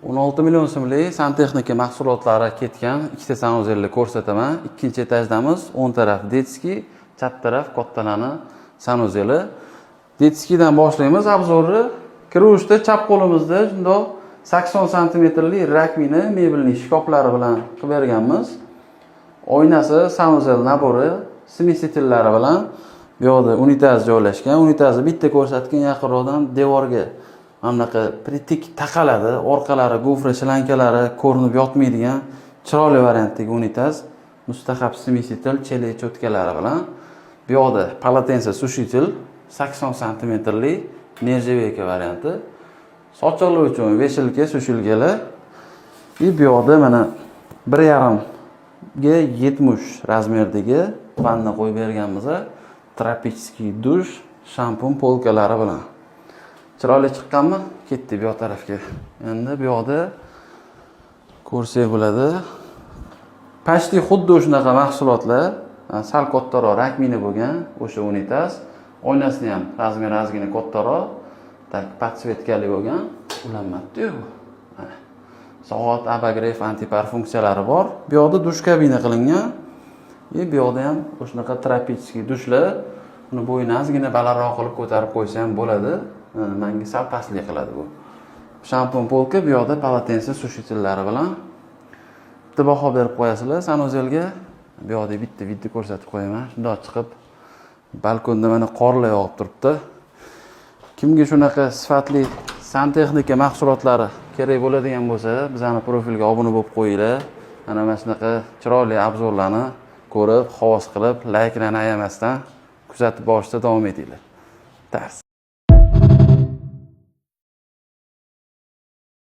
16 million so'mlik santexnika mahsulotlari ketgan ikkita sanuzelni ko'rsataman. Ikkinchi etajdamiz. O'ng taraf detskiy, chap taraf kattalani sanuzeli. Detskiydan boshlaymiz obzorni. Kiruvishda chap qo'limizda shundoq 80 santimetrlik rakvina mebelning shkoflari bilan qilib berganmiz. Oynasi, sanuzel nabori, smesitillari bilan bu yerda unitaz joylashgan. Unitazni bitta ko'rsatgan yaqinroqdan devorga anaqa pritik taqaladi. Orqalari gofra shlankalari ko'rinib yotmaydigan chiroyli variantdagi unitaz. Mustahab smesitil chele cho'tkalari bilan bu yerda palatensa sushitel 80 santimetrlik nержавейка varianti. Sochiqlar uchun veshilka, sushilkalar. Bu yerda mana 1,5 ga 70 razmerdagi vanna qo'yib berganmiz. Tropichskiy dush, shampun polkalari bilan. Chiroyli chiqqanmi? Ketdi bu tarafga. Endi bu yerda ko'rsak bo'ladi. Pashti xuddi shunaqa mahsulotlar, sal kattaroq rakmini bo'lgan o'sha unitaz. Oynasini ham razmeri ozgina kattaroq, tak podsvetkali bo'lgan. Ulanmadi-yu. Soat, abagrev, antipar funksiyalari bor. Bu yerda dush kabina qilingan. Bu yerda ham o'shanaqa tropichskiy dushlar. Uni bo'yini ozgina balandroq qilib ko'tarib qo'ysa ham bo'ladi. Menga sal pastlik qiladi bu. Shampun polka bu yerda palatensa sushitillari bilan bitta baho berib qo'yasizlar sanuzelga. Bu yerda bitta video ko'rsatib qo'yaman. Shundoq chiqib balkonda mana qorlar yog'ib turibdi. Kimga shunaqa sifatli santexnika mahsulotlari kerak bo'ladigan bo'lsa, bizning profilga obuna bo'lib qo'yinglar. Mana shunaqa chiroyli obzorlarni ko'rib, xavos qilib, layklarni ayamasdan kuzatib borishda davom etinglar. Tars.